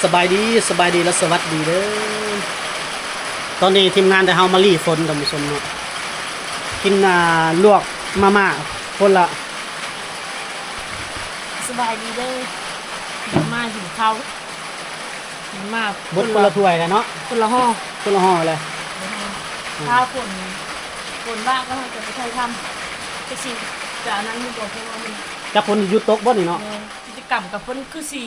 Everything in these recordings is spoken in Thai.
สบายดีและสวัสดีเด้อตอนนี้ทีมงานได้เฮามาลีฝนท่านผู้ชมเนาะกินลวกมาม่าคนละ สบายดีเด้อมาหิวข้าวมา บดคนละถ้วยกันเนาะ คนละห่อ คนละห่อเลย ข้าวคนบ้างก็จะไปใช้ทำไปสิจากนั้นมีบอกว่ามัน จับคนอยู่โต๊ะบ่นี่เนาะ กิจกรรมกับเพิ่นคือสิ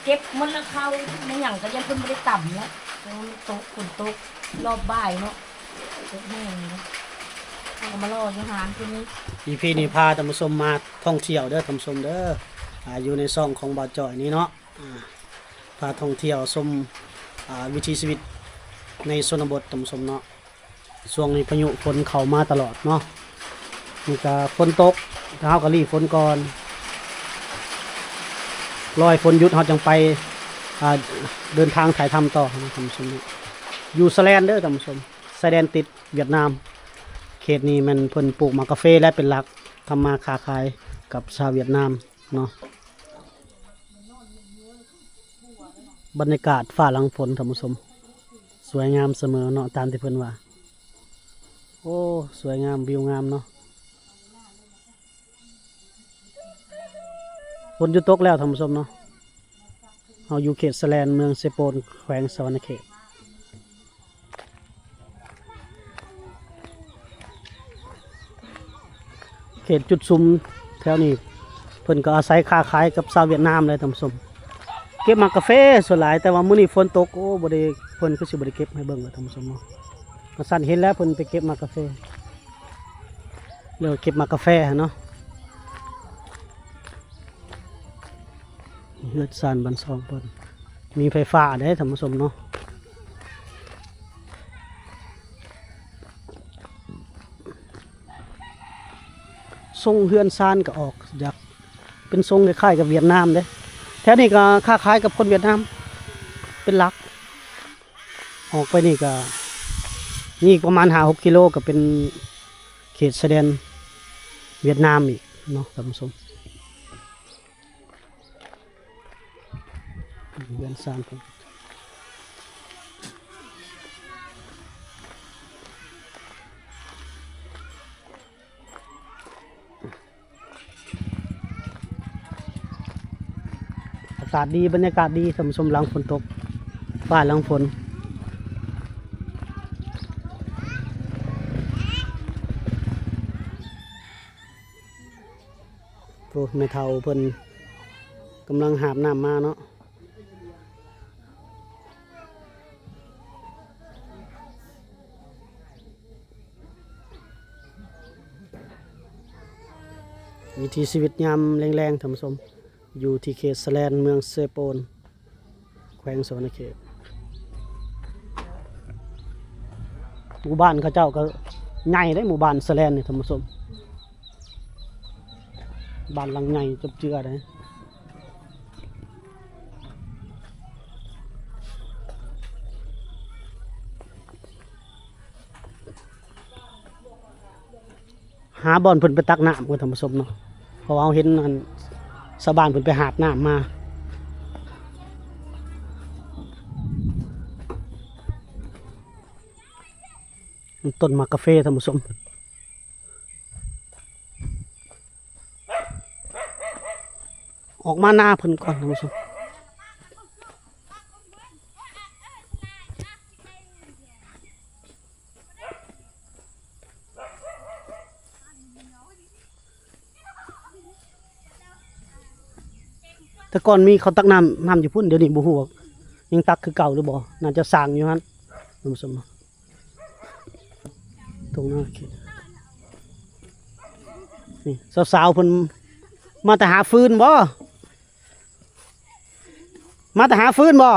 เก็บมันละข้าวในหยังก็ยังเพิ่นไม่ได้ต่ำแล้วโต๊ะคนโต๊ะรอบบ่ายเนาะโต๊ะแห้งเนาะเอามารออาหารตัวนี้ EP นี้พาท่านผู้ชมมาท่องเที่ยวเด้อท่านผู้ชมเด้ออยู่ในซ่องของบ่าวจ้อยนี่เนาะพาท่องเที่ยวชมวิถีชีวิตในชนบทท่านผู้ชมเนาะช่วงนี้พายุฝนเข้ามาตลอดเนาะนี่ก็ฝนตกเฮาก็รีบฝนก่อนรอยฝนหยุดเฮาจังไปเดินทางถ่ายทำต่อนะท่านผู้ชมอยู่สแลนเด้อท่านผู้ชมสแลนติดเวียดนามเขตนี้มันเพิ่นปลูกหมากกาแฟและเป็นหลักทำมาค้าขายกับชาวเวียดนามเนาะบรรยากาศฟ้าหลังฝนท่านผู้ชมสวยงามเสมอเนาะตามที่เพิ่นว่าโอ้สวยงามวิวงามเนาะฝนหยุดตกแล้วท่านผู้ชมเนาะเราอยู่เขตสแลนเมืองเซโปนแขวงสะวรรณเขตเขตจุดซุมแถวนี้เพิ่นก็อาศัยค้าขายกับชาวเวียดนามเลยท่านผู้ชมเก็บหมากกาแฟส่วนหลายแต่ว่ามื้อนี้ฝนตกโอ้บ่ได้เพิ่นก็สิบ่ได้เก็บให้เบิ่งว่าท่านผู้ชมเนาะก็สั่นเห็นแล้วเพิ่นไปเก็บหมากกาแฟเรียกว่าเก็บหมากกาแฟเนาะเฮือดซ่านบ้านซองเพิ่นมีไฟฟ้าได้ท่านผู้ชมเนาะทรงเฮือนซ่านก็ออกจากเป็นทรงคล้ายๆกับเวียดนามเด้แถวนี้ก็ค้าขายกับคนเวียดนามเป็นหลักออกไปนี่ก็นี่ประมาณ5-6 กิโลก็เป็นเขตชายแดนเวียดนามอีกเนาะท่านผู้ชมเวียนซานครับอากาศดีบรรยากาศดีท่านผู้ชมหลังฝนตกฟ้าหลังฝนโอ้แม่เฒ่าเพิ่นกำลังหาบน้ำมาเนาะวิถีชีวิตยามแรงๆท่านผู้ชมอยู่ที่เขตสแลนเมืองเซโปนแขวงสะวรรณเขตหมู่บ้านเขาเจ้าก็ใหญ่ได้หมู่บ้านสแลนนี่ท่านผู้ชมบ้านหลังใหญ่จบเจือได้หาบ่อนเพิ่นไปตักน้ำกับท่านผู้ชมเนาะเพราะว่าเราเห็นอันชาวบ้านเพิ่นไปหาบน้ำมาต้นหมากกาแฟท่านผู้ชมออกมาหน้าเพิ่นก่อนท่านผู้ชมแต่ก่อนมีเขาตักน้ำอยู่พุ่นเดี๋ยวนี้บ่ฮู้ว่ายังตักคือเก่าหรือบ่น่าจะสร้างอยู่หั่นท่านผู้ชมตรงนั้นนี่สาวๆเพิ่นมาแต่หาฟืนบ่มาแต่หาฟืนบ่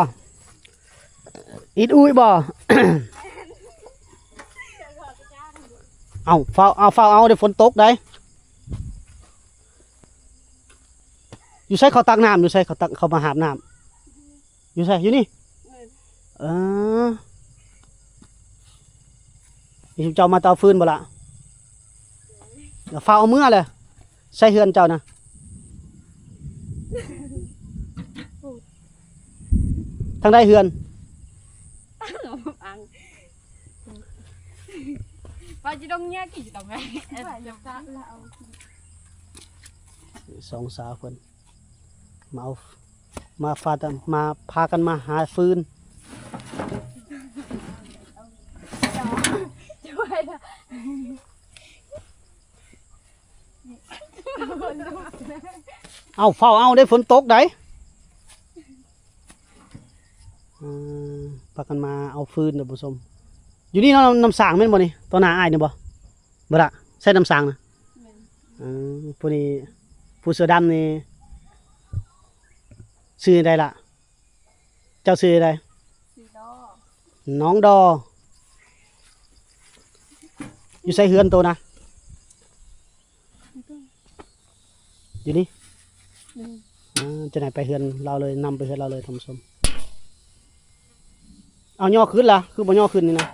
อิดอุ้ยบ่ เอาเฝ้าเดี๋ยวฝนตกได้อยู่ใช้เขาตักน้ำอยู่ใช้เขาตักเขามาหาบน้ำอยู่ใช่อยู่นี่นี่เจ้ามาเตาฟืนบ่ละเดี๋ยวเฝ้าเอาเมื่อเลยใช้เฮือนเจ้านะ างใดเฮือน ăn và chỉ đông nhá chỉ đông này phải nhập ra là สองสาวเพิ่นมาเอามาฟาดมาพากันมาหาฟืน chứ phải là เอาเฝ้าเอาได้ฝนตกได้พากันมาเอาฟืนเด้อผู้ชมอยู่นี่เนาะน้ำสางแม่นบ่นี่ตอนหน้าอ้ายนี่บ่บ่ล่ะใส่น้ำสางนะผู้นี้ผู้เสื้อดำนี่ชื่อใดล่ะเจ้าชื่อใด gì đó น้องดออยู่ใส่เฮือนโตนะอยู่นี่จะไหนไปเฮือนเราเลยนำไปเฮือนเราเลยท่านผู้ชมเอาย่อขึ้นล่ะคือบ่ย่อขึ้นนี่นะ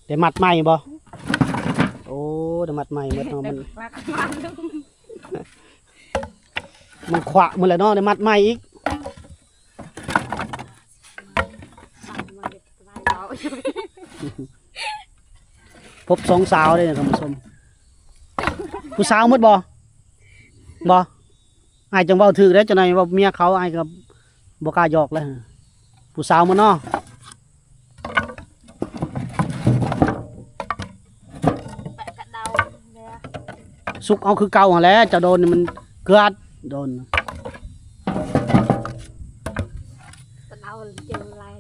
ได้มัดใหม่บ่โอ้ได้มัดใหม่หมดเนาะมัน và các bạn luôn มันขวะหมดแล้วเนาะได้มัดใหม่อีก mà được vài đó พบสองสาวเลยท่านผู้ชมผู้สาวหมดบ่อ้ายจังเว้าถูกแล้วจังได๋ว่าเมียเขาอ้ายก็บ่กล้าหยอกแล้วผู้สาวหมดเนาะ vẽ cả đầu nè สุกเอาคือเก่าหั่นแหละเจะโดนนี่มันเกลือดโดน cả đầu chờ lại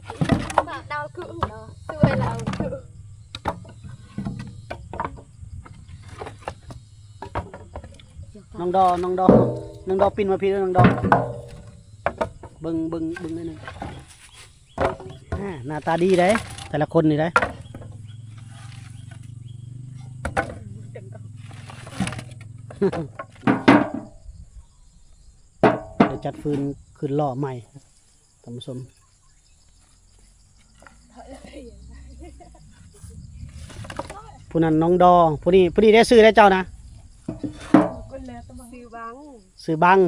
mà đau cự đó tôi là cự น้องดอปินมาพี่เด้อน้องดอเบิ่งนิดนึงหน้าตาดีเด้แต่ละคนนี่เด้ เดี๋ยวจัดฟืนขึ้นล่อใหม่ท่านผู้ชมผู้นั้นน้องดอผู้นี้ได้ซื้อได้เจ้านะ con lê tao siêu bắn ซื้อบัง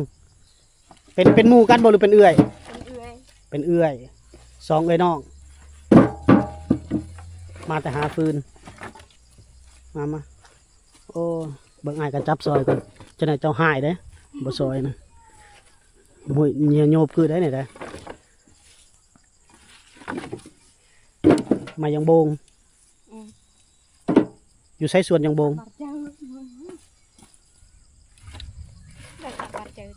เป็นหมู่กันบ่หรือเป็นเอื้อย con ươi เป็นเอื้อยสองเอื้อยน้องมาแต่หาฟืนมาโอ้เบิ่งอ้ายกันจับซอยกันจะไหนเจ้าหายเด้บ่ซอยนะมวยเนียโยบคือได้ไหนได้มายังโบงอยู่ใช้ส่วนยังโบง bạt chân đây cả bạt chân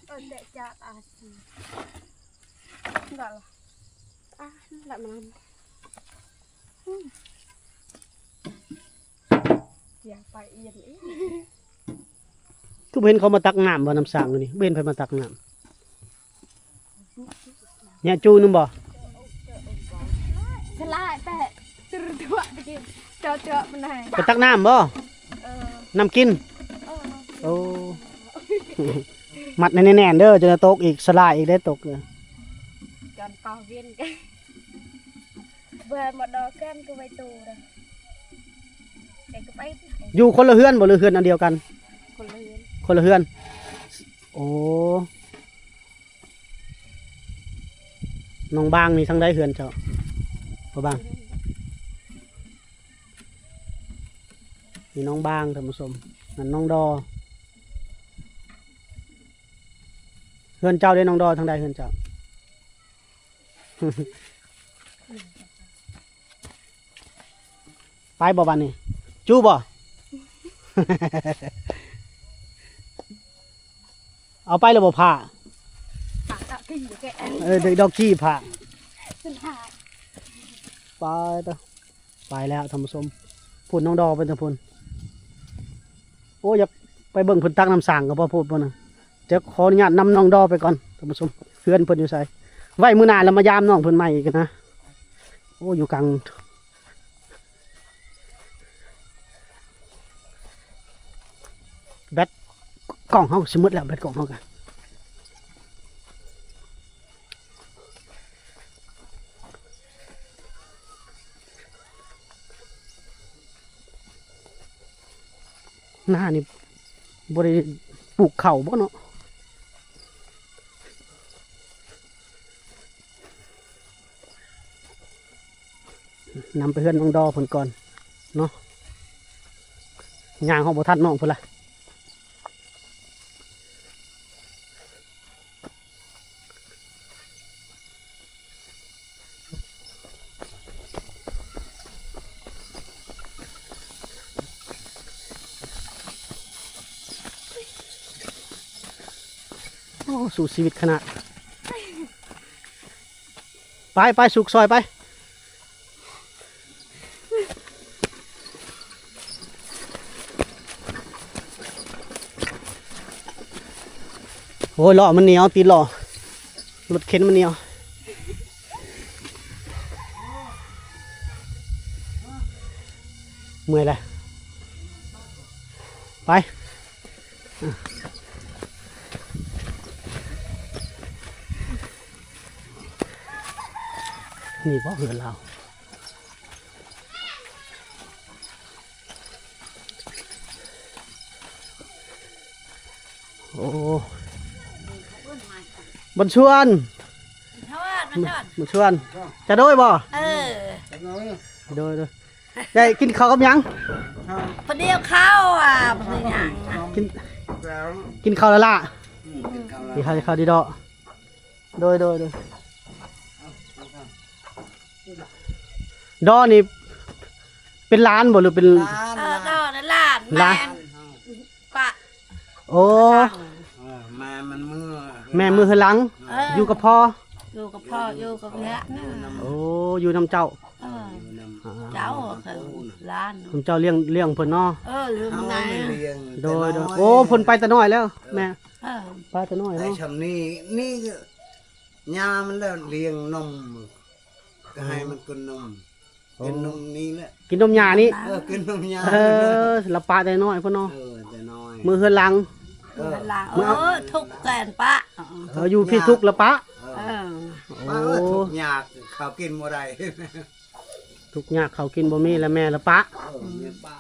tao để cha ta gì đó là lại màอย่าไปเอียนอีก ทุกเห็นเขามาตักน้ำบ่น้ำสั่งนี่เห็นไผมาตักน้ำเนี่ยจูนึงบ่ ฉลาดแต่ตื่นตัวไปกินเจอมันไหน ไปตักน้ำบ่ เออ น้ำกิน เออ โอ้ มัดแน่ๆเด้อจะตกอีกสลายอีกได้ตกเลย จอนปอเวียนกันเบื่อหมดดอกแก้มก็ไปตูเลยไอ้ก็ไป อยู่คนละเฮือนบ่หรือเฮือนอันเดียวกัน คนละเรือน คนละเฮือน โอ้ น้องบางนี่ทั้งได้เฮือนเจ้าบ่บางนี่น้องบางท่านผู้ชมนั่นน้องดอเฮือนเจ้าได้น้องดอทั้งได้เฮือนเจ้า ไปบ่บันนี่จูบ่ เอาไปแล้วบ่ผ้า ปากก็ขึ้นอยู่แค่ เด็กดอกขี้ผ้า ฉลาด ไปต่อไปแล้วท่านผู้ชมพูดน้องดอเป็นท่านพูนโอ้อยากไปเบิ่งเพิ่นตักน้ำสั่งก็พอพูดบ่นะจะขออนุญาตนำน้องดอไปก่อนท่านผู้ชมเพื่อนเพิ่นอยู่ไสไว้มื้อหน้าแล้วมายามน้องเพิ่นใหม่อีกนะโอ้อยู่กลางแบตกล้องเฮาสิหมดแล้วแบตกล้องเฮากันหน้านี่บ่ได้ปลูกข้าวบ่เนาะ นำไปเฮือนน้องดอเพิ่นก่อนเนาะย่างเฮาบ่ทันน้องเพิ่นล่ะโอ้สู่ชีวิตขนาดไปสุกซอยไปโอ้ยล้อมันเหนียวตีนล้อรถเข็นมันเหนียวเมื่อยเลยไปนี่บ่เหือนเราโอ้บนชวน ทอดมันทอด บนชวนจะโดยบ่ เออ โดยได้กินข้าวกับหยัง พอเดียวเข้าอ่ะพอดีหยัง กินข้าวแล้วล่ะกินข้าวดีดอกโดยดอนี่เป็นร้านบ่หรือเป็น ดอกนั่นหลานแม่ปะ โอ้ แม่มันมือ แม่มือหลัง อยู่กับพ่อ อยู่กับพ่ออยู่กับแม่นะ โอ้อยู่นำเจ้า เจ้าคือร้าน นำเจ้าเลี้ยงเพิ่นเนาะ ลืมไง โดยโอ้เพิ่นไปแต่น้อยแล้ว แม่ไปแต่น้อย ไอ้ เนาะ ชำนี่ก็ยามันแล้วเลี้ยงนมก็ให้มันกินนมกินนมนี่แหละ กินนมหญ้านี่ กินนมยา ละปาแต่น้อยพ่นเนาะ แต่น้อย มือหลัง ร้านทุกแสนปะ อยู่พี่ทุกข์ละปะโอ้ ทุกยากเขากินบ่ได้ ทุกข์ยากเขากินบ่มีแล้วแม่ละปะ เนี่ยป้า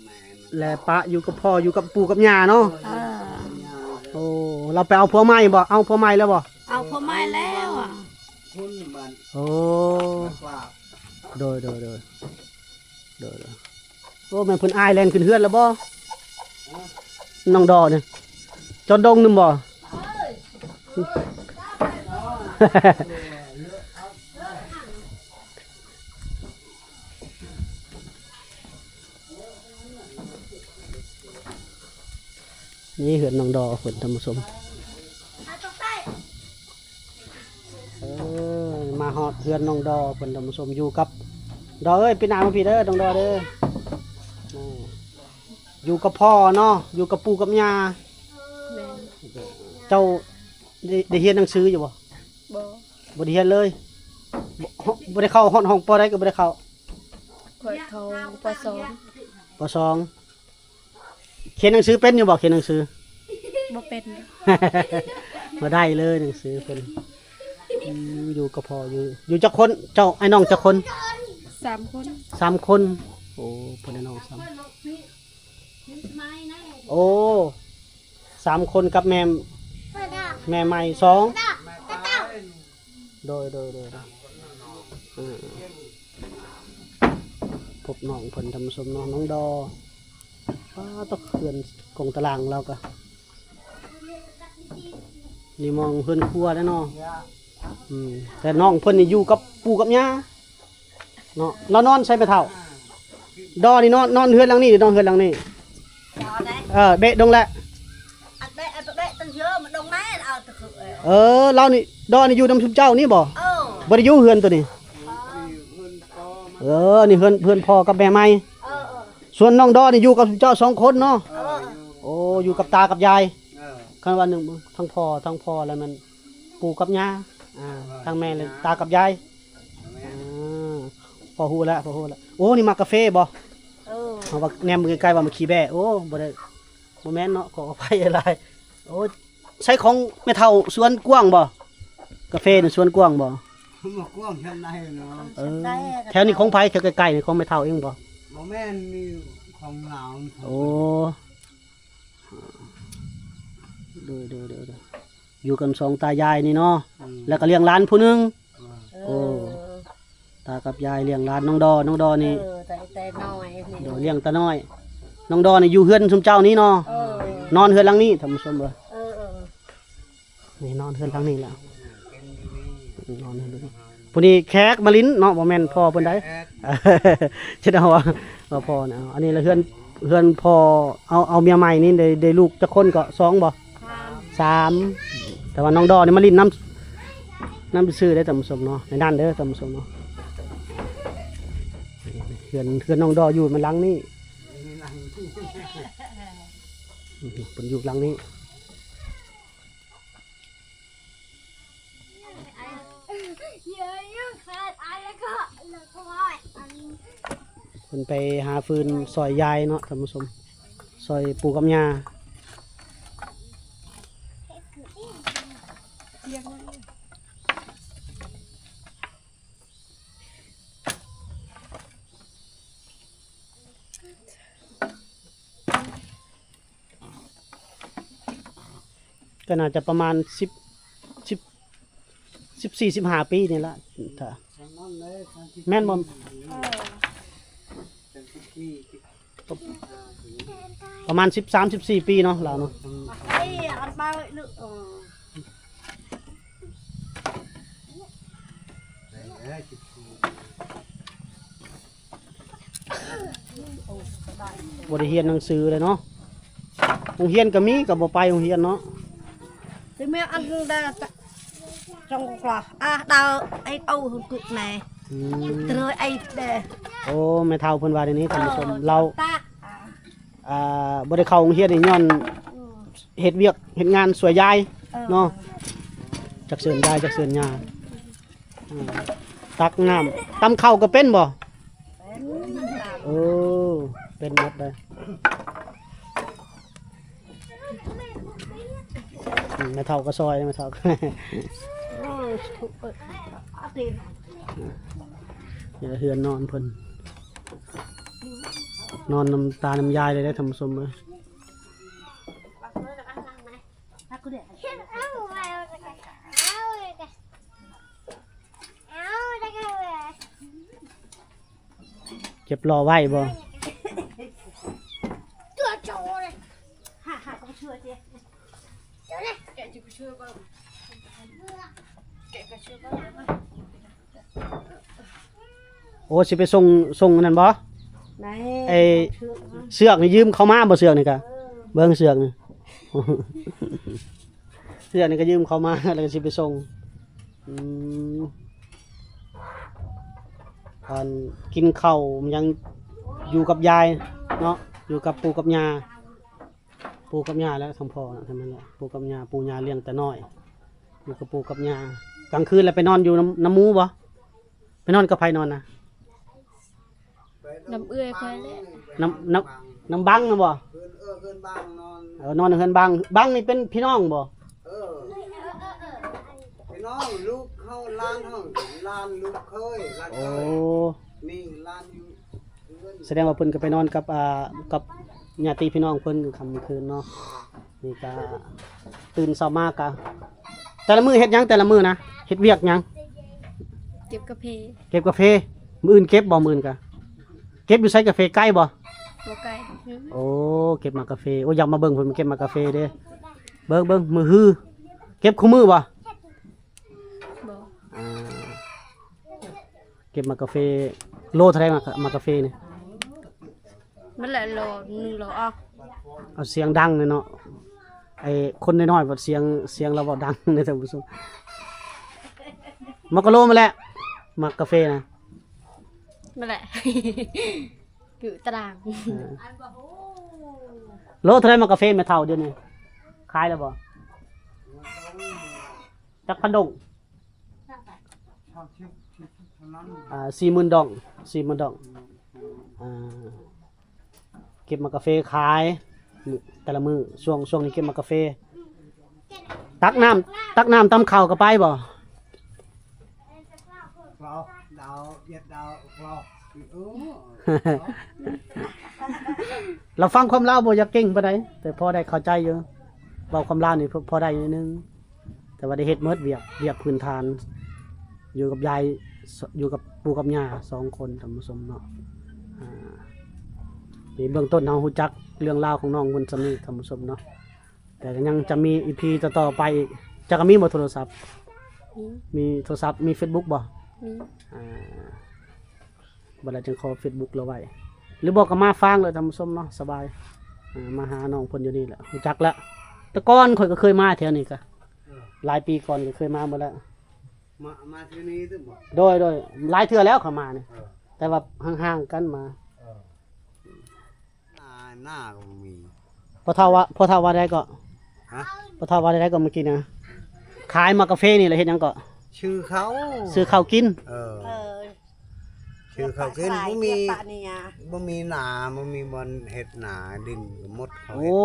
แม่ และปะอยู่กับพ่ออยู่กับปู่กับย่าเนาะโอ้เราไปเอาผัวใหม่บ่เอาผัวใหม่แล้วบ่ เอาพ่อไม้แล้วอ่ะ คุณบ้าน โอ้ ป้า โดยโอ้แม่เพิ่นอายแล่นขึ้นเฮือนแล้วบ่น้องดอเนี่ยจนดงนึมบ่ นี่เหือนน้องดอเพิ่นท่านผู้ชมมาฮอดเฮือนน้องดอเพิ่นท่านผู้ชมอยู่กับดอเอ้ยพี่นางมาพี่เด้อน้องดอเด้ออยู่กับพ่อเนาะอยู่กับปู่กับย่าเจ้าได้เรียนหนังสืออยู่บ่ บ่ บ่ได้เรียนเลยบ่ได้เข้าห้องปอใดก็บ่ได้เข้า ข่อยเขาปสอง ปสองเขียนหนังสือเป็นอยู่บ่เขียนหนังสือ บ่เป็น มาได้เลยหนังสือเป็นอยู่กับพ่ออยู่จักคนเจ้าไอ้น้องจักคน 3 คน 3 คนโอ้พ่อไอ้น้อง3โอ้3 คนกับแม่ใหม่2โดยพบน้องเพิ่นทำสมน้องดอต้องเขื่อนกงตารางเราก็นี่มองเพิ่นครัวแล้วเนาะแต่น้องเพิ่นนี่อยู่กับปู่กับย่าเนาะเรานอนใส่ไปเท่าดอนี่นอนเฮือนหลังนี้หรือนอนเฮือนหลังนี้เบะดงแหละตั้งเยอะมันดงแม่เอาตะคือ เรานี่ดอนี่อยู่นำชุมเจ้านี่บ่บ่ได้อยู่เฮือนตัวนี้นี่เฮือนพ่อกับแม่ใหม่ส่วนน้องดอนี่อยู่กับชุมเจ้า2 คนเนาะโอ้อยู่กับตากับยายคันว่าหนึ่งทั้งพ่อแล้วมันปู่กับย่าทั้งแม่เลยตากับยายพอฮู้แล้วโอ้นี่มากาแฟบ่เฮาว่าแนมมือใกล้ๆว่ามาขี้แบ่โอ้บ่ได้บ่แม่นเนาะขออภัยหลายโอ้ใช้ของแม่เฒ่าสวนกว้างบ่กาแฟนี่สวนกว้างบ่ มากว้างชั้นไหนเนาะ แถวนี้ของไผแถวใกล้ๆนี่ของแม่เฒ่าเองบ่ บ่แม่นนี่ของเรา โอ้ดูอยู่กัน2 ตายายนี่เนาะแล้วก็เลี้ยงหลานผู้หนึงโอ้ ตากับยายเลี้ยงหลานน้องดอนี่ แต่น้อยนี่ เดี๋ยวเลี้ยงตาน้อยน้องดอนี่อยู่เฮือนซุมเจ้านี้เนาะนอนเฮือนหลังนี้ท่านผู้ชมเด้อนี่นอนเฮือนหลังนี้แล้วนอนเฮือนหลังนี้ผู้นี้แขกมาลิ้นเนาะบ่แม่นพ่อเพิ่นได้ จะเอาว่าพ่อนะอันนี้ละเฮือนพ่อเอาเมียใหม่นี่ได้ลูกจักคนก็2บ่3แต่ว่าน้องดอนี่มาลิ้นน้ำซื่อได้ท่านผู้ชมเนาะในนั่นเด้อท่านผู้ชมเนาะเฮือนน้องดออยู่มันหลังนี้เป็นอยู่หลังนี้ เยอะยังขาดอะไรก็เลยก็ว่าอัน เพิ่นไปหาฟืนซอยยายเนาะท่านผู้ชมซอยปู่กับย่าก็น่าจะประมาณ14-15 ปีนี่ละถ้าแม่นบ่ประมาณ13-14 ปีเนาะเราเนาะ ไอ้อันมาเลยลูก บ่ได้เรียนหนังสือเลยเนาะโรงเรียนก็มีก็บ่ไปโรงเรียนเนาะ thì mẹ ăn ra trong quả đào ai âu hụt cục này อืม rồi ai để โอ้แม่เฒ่าเพิ่นว่าเดี๋ยวนี้ท่านผู้ชมเรา ta บ่ได้เข้าโรงเรียนนี่ย้อนเฮ็ดเวียกเฮ็ดงานสวยยายเนาะจักเสือนยายจักเสือนยาตักน้ำตำข้าวก็เป็นบ่โอ้เป็นหมดเลยแม่เฒ่าก็ซอยแม่เฒ่าก็ tiền อย่าเฮือนนอนเพิ่นนอนน้ำตาน้ำยายเลยได้ทำสมเลย ta cứ để เก็บรอไว้บ่ chưa trâu này hả con chưa chị chỗ này kệ chị có chưa con kệ cả chưa con โอ้สิไปส่งนั่นบ่ này ไอเสือกนี่ยืมเขามาบ่เสือกนี่กะเบิ่งเสือกนี่ เสือกนี่ก็ยืมเขามา แล้วก็สิไปส่งอืมอันกินข้าวยังอยู่กับยายเนาะอยู่กับปู่กับย่าปู่กับย่าแล้วทั้งพ่อนะทั้งนั้นแหละปู่กับย่าปู่ย่าเลี้ยงแต่น้อยอยู่กับปู่กับย่ากลางคืนแล้วไปนอนอยู่น้ำหมูบ่ไปนอนกับไผนอนนะ nằm ươi khoai đấy น้ำบังนะบ่ เกินบ้างนอน นอนเฮือนบังนี่เป็นพี่น้องบ่ พี่น้องลูกเข้าล้านห้องล้านลูกเคยล้าน โอ้ เคยนี่ล้านอยู่เงิน แสดงว่าเพิ่นก็ไปนอนกับญาติพี่น้องเพิ่นค่ำคืนเนาะนี่ก็ตื่นเช้ามากะแต่ละมื้อเฮ็ดหยังแต่ละมื้อนะเฮ็ดเวียกหยัง tiếp cà phê เก็บกาแฟมื้ออื่นเก็บบ่มื้ออื่นกะเก็บอยู่ไสกาแฟใกล้บ่ có cây โอ้เก็บมากาแฟโอ้อยากมาเบิ่งเพิ่นมาเก็บมากาแฟเด้เบิ่งมือฮือเก็บคู่มือบ่ bò อ่าเก็บมากาแฟโลเท่าไหร่มากาแฟนี่ nó lại lò o เอาเสียงดังเลยเนาะไอ้คนน้อยๆบ่เสียงเราบ่ดัง ในท่านผู้ชมมากะโลมาแล้วมากาแฟนะ nó lại cự tràng โลเท่าไหร่มากาแฟแม่เฒ่าเดี๋ยวนี้ขายแล้วบ่จักพันดง 40,000 ดอง40,000 ดองเก็บมากาแฟขายแต่ละมื้อช่วงนี้เก็บมากาแฟตักน้ำตำข้าวก็ไปบ่ เราดาวเย็ดดาวเราเออ เราฟังความลาวบ่อยากเก่งปานใดแต่พอได้เข้าใจอยู่เว้าความลาวนี่พอได้นิดนึงแต่ว่าได้เฮ็ดหมดเวียกพื้นฐานอยู่กับยาย อยู่กับปู่กับย่า2คนท่านผู้ชมเนาะนี่เบื้องต้นเรารู้จักเรื่องราวของน้องเพิ่นซำนี้ท่านผู้ชมเนาะแต่ก็ยังจะมี EP ต่อๆไปอีกจะก็มีบ่โทรศัพท์ มี มีโทรศัพท์มี Facebook บ่ มี บัดนั้นจึงขอ Facebook เราไว้ หรือบอกก็มาฟังเลยท่านผู้ชมเนาะสบายมาหาน้องเพิ่นอยู่นี่แหละรู้จักแล้วแต่ก่อนข่อยก็เคยมาแถวนี้ก็หลายปีก่อนก็เคยมาหมดแล้ว มาที่นี่ตึ้งบ่ โดยหลายเทื่อแล้วเขามานี่แต่ว่าห่างๆกันมา หน้าก็มี พอเท่าว่าได้ก็ ฮะ พอเท่าว่าได้ก็เมื่อกี้นะขายมากาแฟนี่แหละเฮ็ดหยังก็ ชื่อเขา ซื้อข้าวกิน เออ ชื่อเขาขึ้นบ่มี ปะนี่ย บ่มีหนาบ่มีบอนเฮ็ดหนาดินหมดเขา โอ้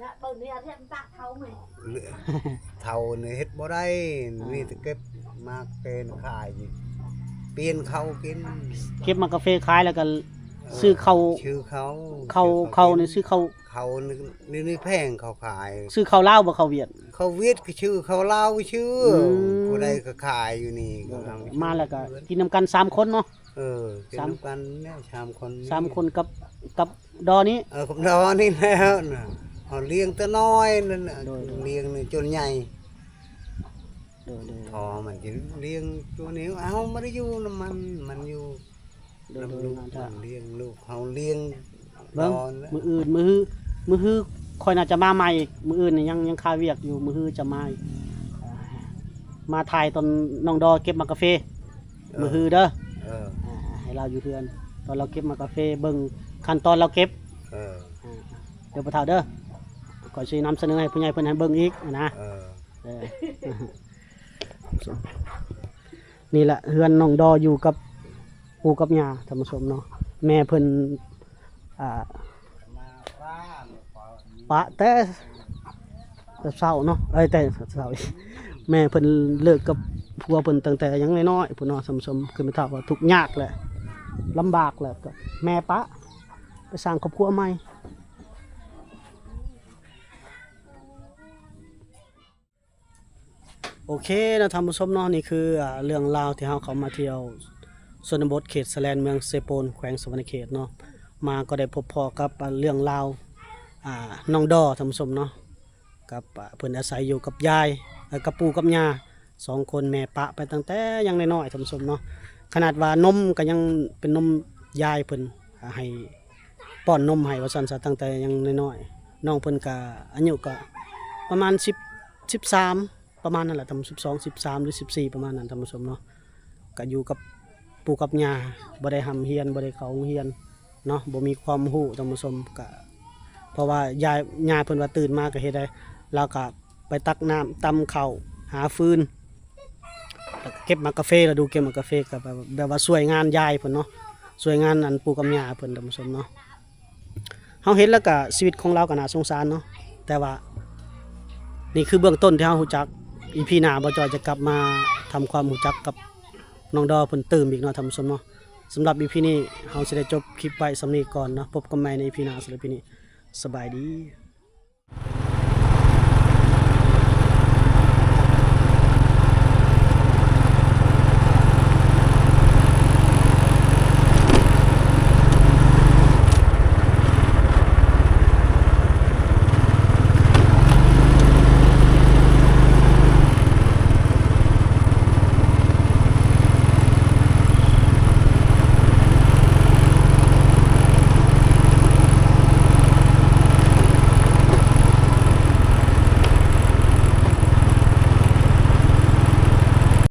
นะเบิ่งนี่เรียกตะเขาไหม เฮ็ดเท่านี่เฮ็ดบ่ได้มีแต่เก็บมาเป็นขายอยู่เปลี่ยนเขากิน เก็บมากาแฟขายแล้วก็ซื้อข้าว ชื่อเขา ข้าวนี่ซื้อข้าว เขานี่แพงเขาขาย ซื้อข้าวลาวบ่ข้าวเวียด เขาเวียดก็ชื่อเขาลาวก็ชื่อ อืม ผู้ใดก็ขายอยู่นี่ก็ทำ มาแล้วก็กินนำกัน3คนเนาะ กิน สาม น้ำกันเนี่ยชามคนนี่ 3คนกับดอนี้ ผมรอนี่แล้วนะเขาเลี้ยงแต่น้อยนั่นน่ะ โดย เลี้ยงนี่จนใหญ่ โดย พอมันจะเลี้ยงตัวนี้เอาไม่ได้อยู่น้ำมันอยู่ โดย น้ำ โด ลู ย ก น่าจะ มันเลี้ยงลูกเขาเลี้ยง เบิ่ง ตอนแล้ว มื้ออื่นมื้อฮื้อค่อยน่าจะมาใหม่อีกมื้ออื่นนี่ยังคาเวียกอยู่มื้อฮื้อจะมาอีกมาถ่ายตอนน้องดอเก็บมากาแฟมื้อฮื้อเด้อ เออ ให้เราอยู่เทือนตอนเราเก็บมากาแฟเบิ่งขั้นตอนเราเก็บ เออ เดี๋ยวบ่เฒ่าเด้อขอยสินำเสนอให้ผู้ใหญ่เพิ่นให้เบิ่งอีกนะ เออ เออนี่แหละเฮือนน้องดออยู่กับปู่กับย่าท่านผู้ชมเนาะแม่เพิ่นอ่า มาป้า ปะแต่เศร้าเนาะแต่เศร้าอีกแม่เพิ่นเลิกกับผัวเพิ่นตั้งแต่ยังน้อยๆพุ่นเนาะท่านผู้ชมคือไม่เท่าว่าทุกข์ยากแหละลำบากแหละก็แม่ปะไปสร้างครอบครัวใหม่โอเคนะท่านผู้ชมเนาะนี่คือเรื่องราวที่เราเข้ามาเที่ยวชนบทเขตสแลนเมืองเซโปนแขวงสวรรณเขตเนาะมาก็ได้พบพอกับเรื่องราวน้องดอท่านผู้ชมเนาะกับเพิ่นอาศัยอยู่กับยายกับปู่กับย่า2คนแม่ปะไปตั้งแต่ยังน้อยๆท่านผู้ชมเนาะขนาดว่านมก็ยังเป็นนมยายเพิ่นให้ป้อนนมให้ว่าซั่นซะตั้งแต่ยังน้อยๆน้องเพิ่นก็อายุก็ประมาณ13ประมาณนั่นแหละทำ12 13หรือ14ประมาณนั้นท่านผู้ชมเนาะก็อยู่กับปู่กับย่าบ่ได้หำเฮียนบ่ได้เข้าโรงเรียนเนาะบ่มีความรู้ท่านผู้ชมก็เพราะว่ายายเพิ่นว่าตื่นมาก็เฮ็ดได้แล้วก็ไปตักน้ำตำข้าวหาฟืนแล้วก็เก็บมากาแฟแล้วดูเก็บมากาแฟก็แบบว่าช่วยงานยายเพิ่นเนาะช่วยงานอันปู่กับย่าเพิ่นท่านผู้ชมเนาะเฮาเห็นแล้วก็ชีวิตของเราก็น่าสงสารเนาะแต่ว่านี่คือเบื้องต้นที่เฮารู้จักอีพีหน้าบ่จอยจะกลับมาทำความรู้จักกับน้องดอเพิ่นเติมอีกเนาะท่านผู้ชมเนาะสำหรับอีพีนี้เฮาสิได้จบคลิปไว้สำนี้ก่อนเนาะพบกันใหม่ในอีพีหน้าสำหรับอีพีนี้สบายดี